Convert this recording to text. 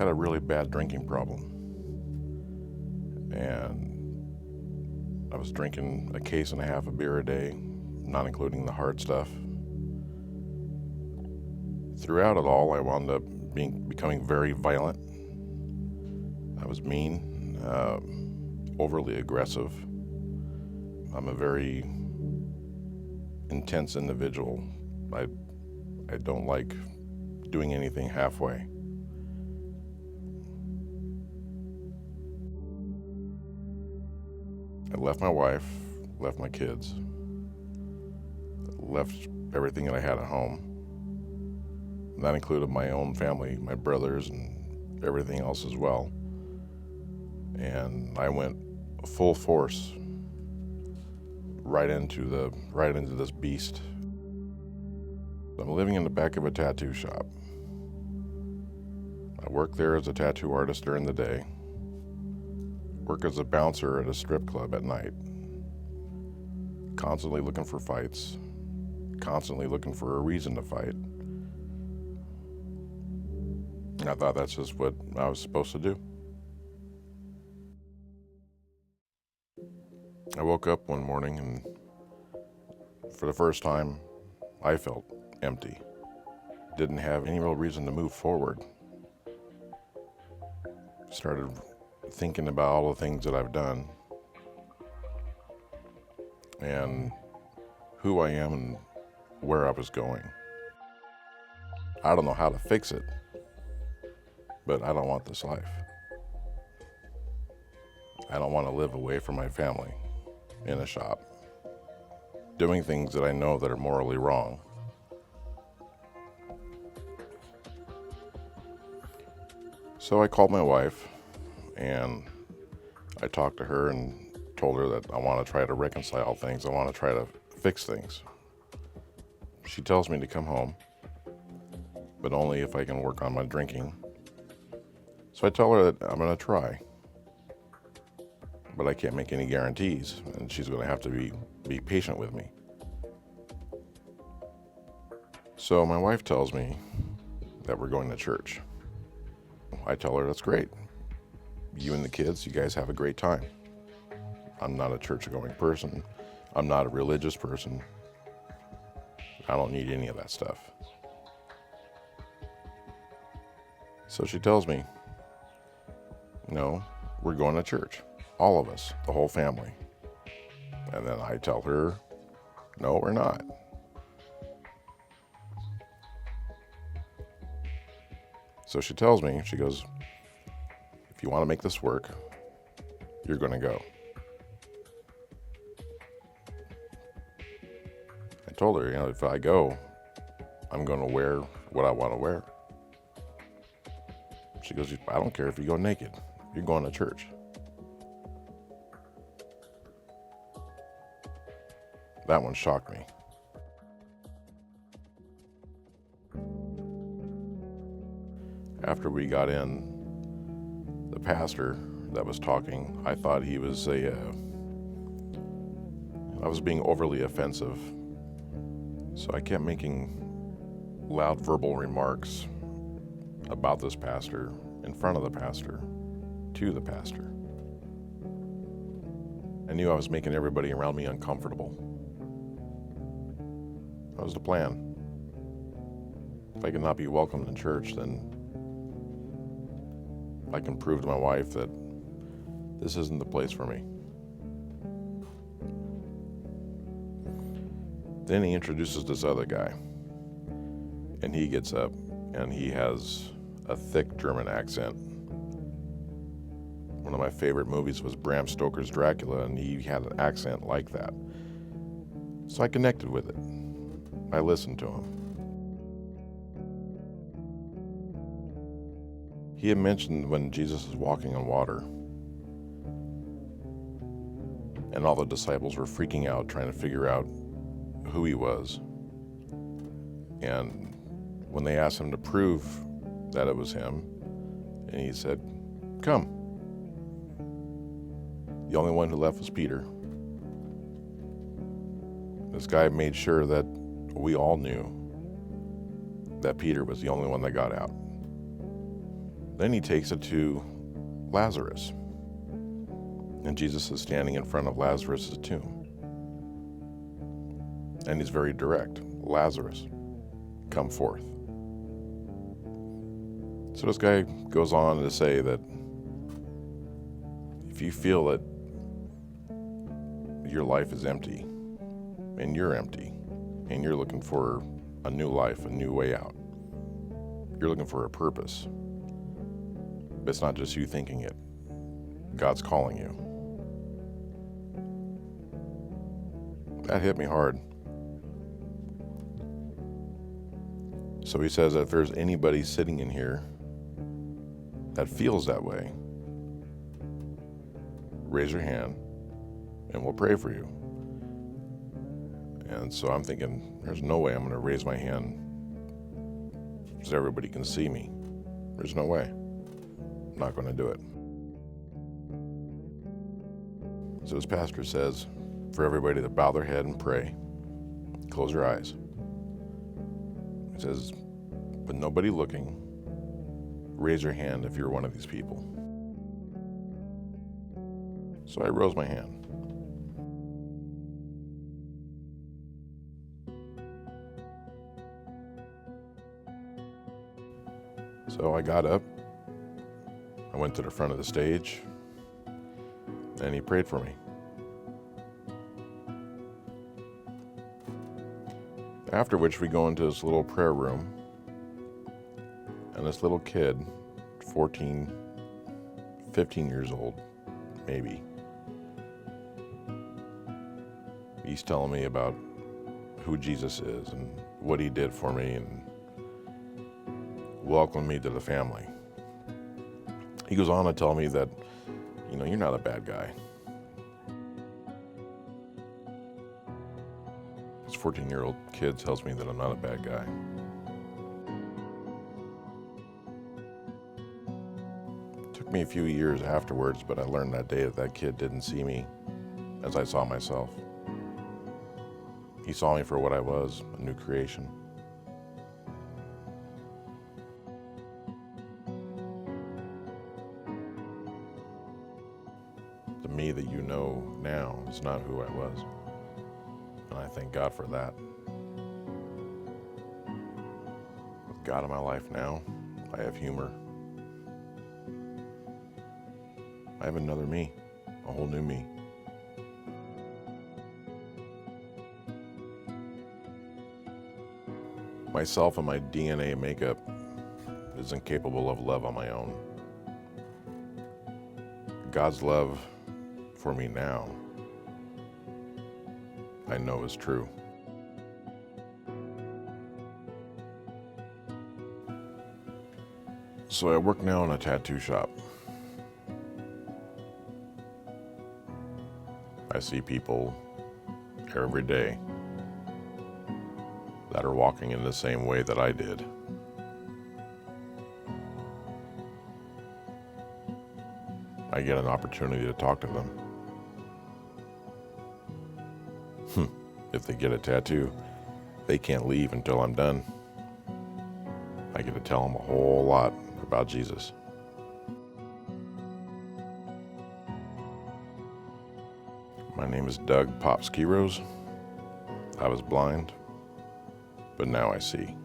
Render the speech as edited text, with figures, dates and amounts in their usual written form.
had a really bad drinking problem. And I was drinking a case and a half of beer a day, not including the hard stuff. Throughout it all, I wound up becoming very violent. I was mean, overly aggressive. I'm a very intense individual. I don't like doing anything halfway. I left my wife, left my kids, left everything that I had at home. And that included my own family, my brothers, and everything else as well. And I went full force right into this beast. I'm living in the back of a tattoo shop. I work there as a tattoo artist during the day, work as a bouncer at a strip club at night, constantly looking for fights, constantly looking for a reason to fight. And I thought that's just what I was supposed to do. I woke up one morning and for the first time, I felt empty. Didn't have any real reason to move forward. Started thinking about all the things that I've done and who I am and where I was going. I don't know how to fix it, but I don't want this life. I don't want to live away from my family in a shop, doing things that I know that are morally wrong. So I called my wife and I talked to her and told her that I want to try to reconcile things. I want to try to fix things. She tells me to come home, but only if I can work on my drinking. So I tell her that I'm going to try, but I can't make any guarantees, and she's going to have to be patient with me. So my wife tells me that we're going to church. I tell her that's great. You and the kids, you guys have a great time. I'm not a church-going person. I'm not a religious person. I don't need any of that stuff. So she tells me, no, we're going to church. All of us, the whole family. And then I tell her, no, we're not. So she tells me, she goes, if you want to make this work, you're going to go. I told her, if I go, I'm going to wear what I want to wear. She goes, I don't care if you go naked. You're going to church. That one shocked me. After we got in, the pastor that was talking, I thought he was I was being overly offensive. So I kept making loud verbal remarks about this pastor, in front of the pastor, to the pastor. I knew I was making everybody around me uncomfortable. That was the plan. If I could not be welcomed in church, then I can prove to my wife that this isn't the place for me. Then he introduces this other guy, and he gets up and he has a thick German accent. One of my favorite movies was Bram Stoker's Dracula, and he had an accent like that. So I connected with it. I listened to him. He had mentioned when Jesus was walking on water, and all the disciples were freaking out, trying to figure out who he was. And when they asked him to prove that it was him, and he said, come. The only one who left was Peter. This guy made sure that we all knew that Peter was the only one that got out. Then he takes it to Lazarus. And Jesus is standing in front of Lazarus' tomb. And he's very direct. Lazarus, come forth. So this guy goes on to say that if you feel that your life is empty, and you're empty, and you're looking for a new life, a new way out, you're looking for a purpose, but it's not just you thinking it. God's calling you. That hit me hard. So he says that if there's anybody sitting in here that feels that way, raise your hand and we'll pray for you. And so I'm thinking, there's no way I'm going to raise my hand so everybody can see me. There's no way. I'm not going to do it. So his pastor says for everybody to bow their head and pray, close your eyes. He says, with nobody looking, raise your hand if you're one of these people. So I rose my hand. So I got up, I went to the front of the stage, and he prayed for me. After which we go into this little prayer room, and this little kid, 14, 15 years old, maybe, he's telling me about who Jesus is and what he did for me and welcomed me to the family. He goes on to tell me that, you're not a bad guy. This 14-year-old kid tells me that I'm not a bad guy. It took me a few years afterwards, but I learned that day that kid didn't see me as I saw myself. He saw me for what I was, a new creation. The me that you know now is not who I was. And I thank God for that. With God in my life now, I have humor. I have another me, a whole new me. Myself and my DNA makeup is incapable of love on my own. God's love for me now, I know is true. So I work now in a tattoo shop. I see people every day that are walking in the same way that I did. I get an opportunity to talk to them. If they get a tattoo, they can't leave until I'm done. I get to tell them a whole lot about Jesus. My name is Doug Pops Quiroz. I was blind, but now I see.